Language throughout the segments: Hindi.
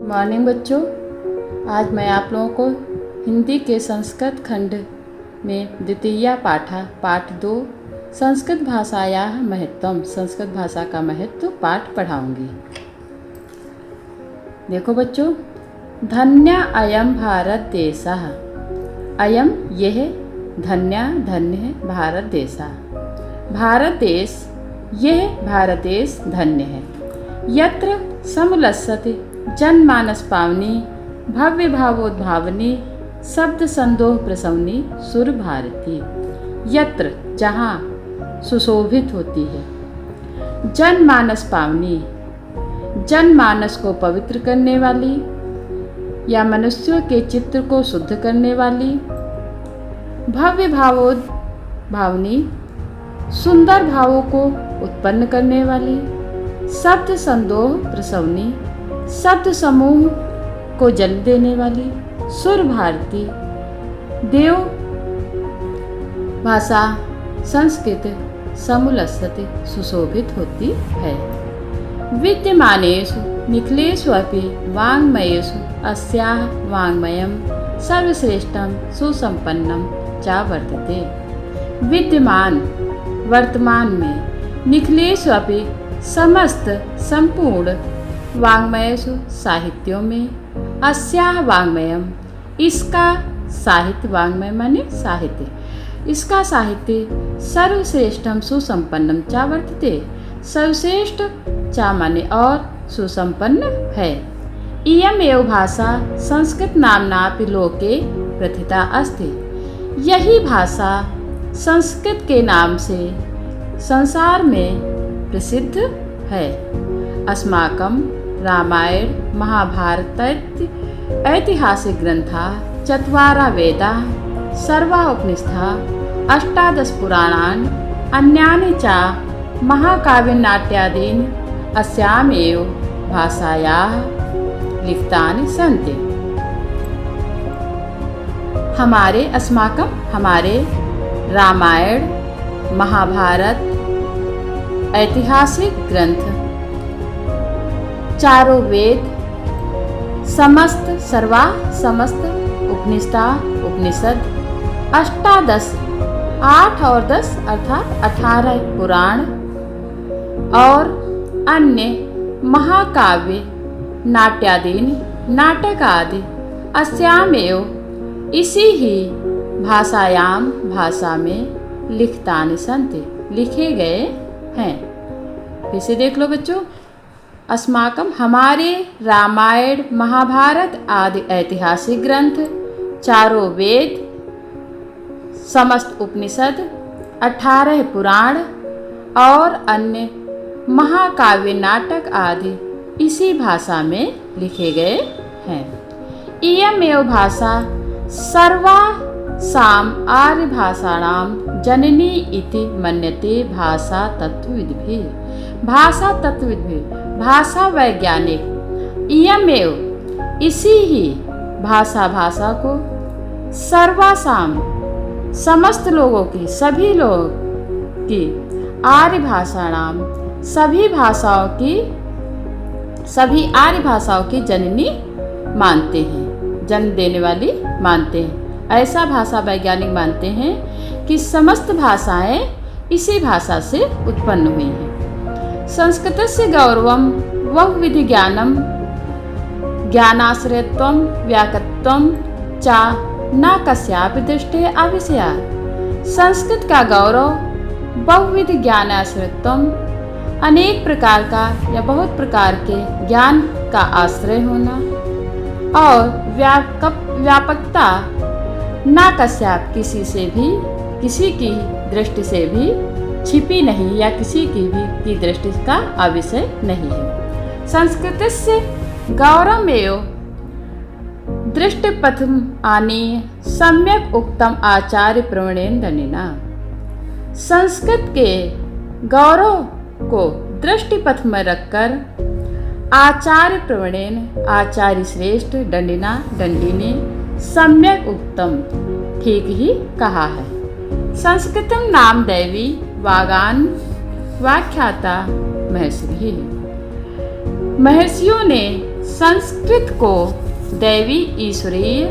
मॉर्निंग बच्चों, आज मैं आप लोगों को हिंदी के संस्कृत खंड में द्वितीय पाठ 2 संस्कृत भाषायाः महत्वम, संस्कृत भाषा का महत्व पाठ पढ़ाऊंगी। देखो बच्चों, धन्य अयम भारत देशः, अयम यह, धन्य है भारत देशः, भारत देश यह भारत देश धन्य है। यत्र समुल्लसति जनमानस पावनी भव्य भावोद्भावनी शब्द संदोह प्रसवनी सुर भारती। यत्र जहाँ सुशोभित होती है, जनमानस पावनी जनमानस को पवित्र करने वाली या मनुष्यों के चित्र को शुद्ध करने वाली, भव्य भावोद्भावनी सुंदर भावों को उत्पन्न करने वाली, शब्द संदोह प्रसवनी शब्द समूह को जन्म देने वाली, सुर भारती देव भाषा संस्कृत समुल्लसति सुशोभित होती है। विद्यमानेषु निखिलेषु अपि वाङ्मयेषु अस्याः वाङ्मयं सर्वश्रेष्ठं सुसंपन्नं च वर्तते। विद्यमान वर्तमान में, निखिलेषु अपि समस्त संपूर्ण, वाङ्मयेषु साहित्यों में, अस्याः वाङ्मयम् इसका साहित्य, वाङ्मय माने साहित्य, इसका साहित्य सर्वश्रेष्ठम सुसंपन्नम च वर्तते, सर्वश्रेष्ठ च माने और सुसंपन्न है। इयम् एव भाषा संस्कृत नाम्नापि लोके प्रथिता अस्ति, यही भाषा संस्कृत के नाम से संसार में प्रसिद्ध है। अस्माकं रामायण महाभारत ऐतिहासिक ग्रंथा चत्वारा वेदा सर्वा उपनिषदा अष्टादश पुराणानि अन्यानि च महाकाव्यनाट्यादीनि अस्यामेव भाषायाः लिखितानि सन्ति। हमारे रामायण महाभारत ऐतिहासिक ग्रंथ, चारों वेद, समस्त उपनिषद, अष्टादश 8 और 10 अर्थात 18 पुराण और अन्य महाकाव्य नाट्यादीनि नाटक आदि अस्यामेव इसी ही भाषा में लिखितानि सन्ति लिखे गए हैं। फिर से देख लो बच्चों, अस्माकम हमारे रामायण महाभारत आदि ऐतिहासिक ग्रंथ, चारों वेद, समस्त उपनिषद, 18 पुराण और अन्य महाकाव्य नाटक आदि इसी भाषा में लिखे गए हैं। इयमेव भाषा सर्वासाम् आर्य भाषाणां जननी इति मन्यते भाषा तत्वविद्भिः, भाषा वैज्ञानिक इयमेव इसी ही भाषा को सर्वासाम समस्त लोगों की, सभी लोगों की, आर्य भाषाणाम सभी आर्य भाषाओं की जननी मानते हैं, जन्म देने वाली मानते हैं। ऐसा भाषा वैज्ञानिक मानते हैं कि समस्त भाषाएं इसी भाषा से उत्पन्न हुई हैं। संस्कृतस्य गौरवं बहुविधि ज्ञानम ज्ञानाश्रयत्वं व्याकत्वं च न कस्यापि दृष्टेः अविषयात्। संस्कृत का गौरव बहुविधि ज्ञानाश्रयत्वं, अनेक प्रकार का या बहुत प्रकार के ज्ञान का आश्रय होना, और व्यापकता न कस्याप किसी की दृष्टि से भी छिपी नहीं या किसी की दृष्टि का अविषय नहीं है। संस्कृतस्य गौरवमेव दृष्टिपथम् आनीय सम्यक उक्तम आचार्य प्रवणेन दण्डिना। संस्कृत के गौरव को दृष्टिपथ में रखकर आचार्य प्रवणेन, आचार्य श्रेष्ठ दंडी ने सम्यक उत्तम ठीक ही कहा है। संस्कृतम नाम दैवी वागान व्याख्याता महर्षि। महर्षियों ने संस्कृत को दैवी ईश्वरीय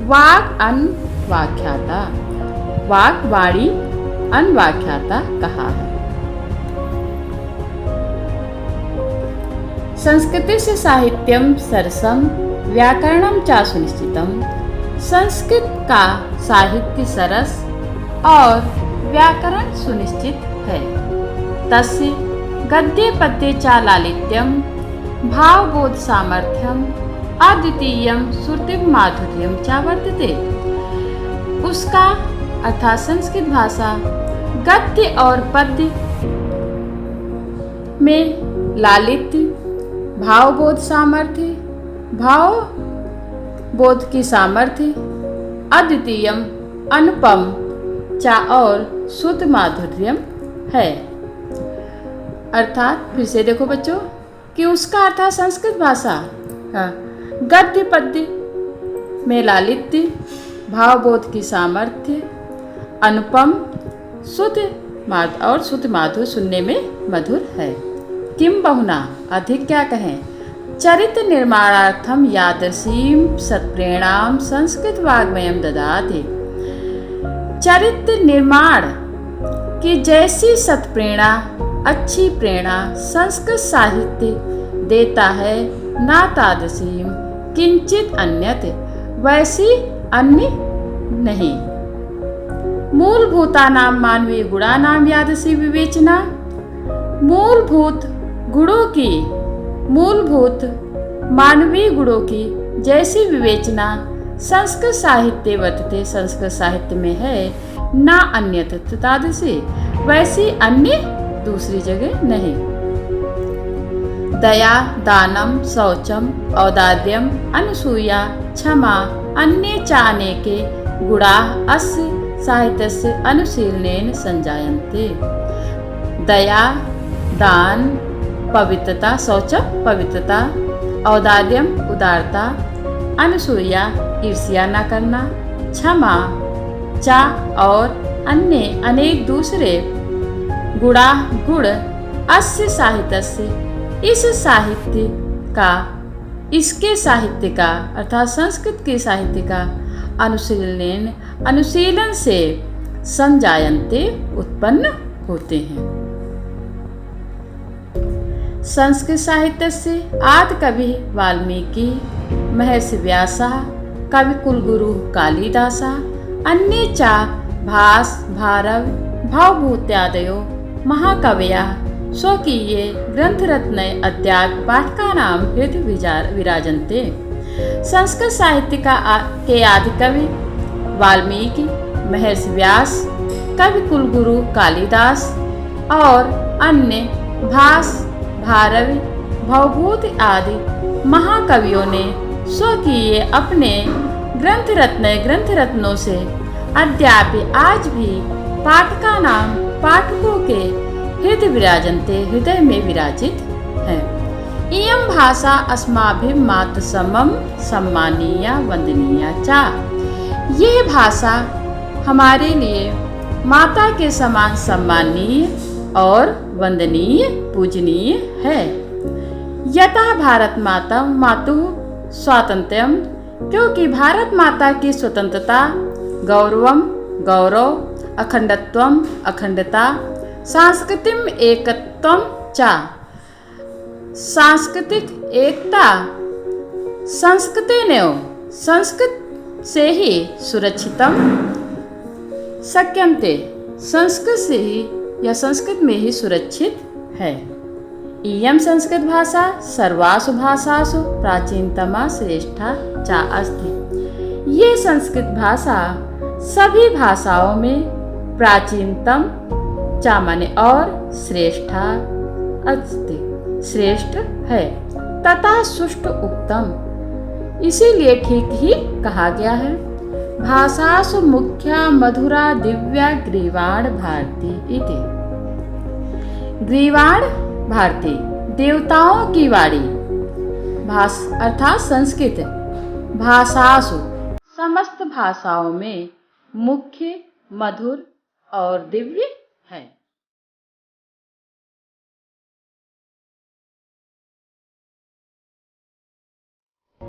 वाक् अन्वाख्याता, वाक् वाणी अन्वाख्याता कहा है। संस्कृतस्य साहित्यम सरसम व्याकरणम च सुनिश्चितम। संस्कृत का साहित्य सरस और व्याकरण सुनिश्चित है। तस्य गद्ये पद्ये च लालित्यम भावबोध सामर्थ्यम अद्वितीयम श्रुतिम माधुर्यम च वर्तते। उसका अर्थात संस्कृत भाषा गद्य और पद्य में लालित्य, भावबोध सामर्थ्य, भाव बोध की सामर्थ्य, अद्वितीयम अनुपम चा और शुद्ध माधुर्यम है। अर्थात फिर से देखो बच्चों कि उसका अर्थात संस्कृत भाषा गद्य पद्य में लालित्य, भावबोध की सामर्थ्य, अनुपम, शुद्ध और शुद्ध माधुर, सुनने में मधुर है। किम बहुना अधिक क्या कहें, चरित्र निर्माणार्थम यादृशीं सत्प्रेरणां संस्कृत वाग्मयं ददाति। चरित्र निर्माण की जैसी सत्प्रेरणा, अच्छी प्रेरणा संस्कृत साहित्य देता है, ना तादृशीं किंचित अन्यत, वैसी अन्य नहीं। मूलभूतानां मानवीय गुणानां यादृशी विवेचना, मूलभूत गुणों की, मूलभूत मानवीय गुणों की जैसी विवेचना संस्कृत साहित्य वर्तते, संस्कृत साहित्य में है, ना अन्यत तादृशी, वैसी अन्य दूसरी जगह नहीं। दया, दानम, शौचम, औदार्यम, अनुसूया, क्षमा, अन्ये चानेके गुणा अस्य साहित्यस्य अनुशीलनेन संजायन्ते। दया, दान, पवित्रता, शौचम पवित्रता, औदार्यम उदारता, अनुसूया ईर्ष्या न करना, क्षमा, चा और अन्य अनेक दूसरे गुणा गुण अस्य साहित्यस्य इस साहित्य का, इसके साहित्य का अर्थात संस्कृत के साहित्य का अनुशीलन से संजायन्ते उत्पन्न होते हैं। संस्कृत साहित्य से आदि कवि वाल्मीकि, महर्षि व्यासः, कवि कुलगुरु कालिदासः, अन्ये च भास, भारव, भवभूत्यादयो महाकवयः स्वकीये ग्रंथरत्ने अद्यापि पाठकानां हृदि विराजन्ते। संस्कृत साहित्य के आदि कवि वाल्मीकि, महर्षि व्यास, कवि कुलगुरु कालिदास और अन्य भास, भारवी, भवभूत आदि महाकवियों ने स्वकीय अपने ग्रंथरत्नों से अद्यापि आज भी पाठकों के हृदय में विराजित है। इयं भाषा अस्माभिः मातृसमं सम्मानीया वंदनीया चा। यह भाषा हमारे लिए माता के समान सम्मानीय और वंदनीय, पूजनीय है। यतः भारत माता मातुः स्वातंत्र्यम, क्योंकि भारत माता की स्वतंत्रता, गौरवम गौरव, अखंडत्वम अखंडता, सांस्कृतिक एकत्वम चा, सांस्कृतिक एकता, संस्कृत से ही सुरक्षितम शक्यन्ते, संस्कृत से ही या संस्कृत में ही सुरक्षित है। इयं संस्कृत भाषा सर्वासु भाषासु प्राचीनतमा श्रेष्ठा चा अस्ति। ये संस्कृत भाषा सभी भाषाओं में प्राचीनतम चा माने और श्रेष्ठा अस्ति, श्रेष्ठ है, तथा सुष्ठ उक्तम, इसीलिए ठीक ही कहा गया है। भाषासु मुख्या मधुरा दिव्या ग्रीवाण भारती इति। ग्रीवाण भारती देवताओं की वाणी, अर्थात संस्कृत भाषासु समस्त भाषाओं में मुख्य, मधुर और दिव्य है।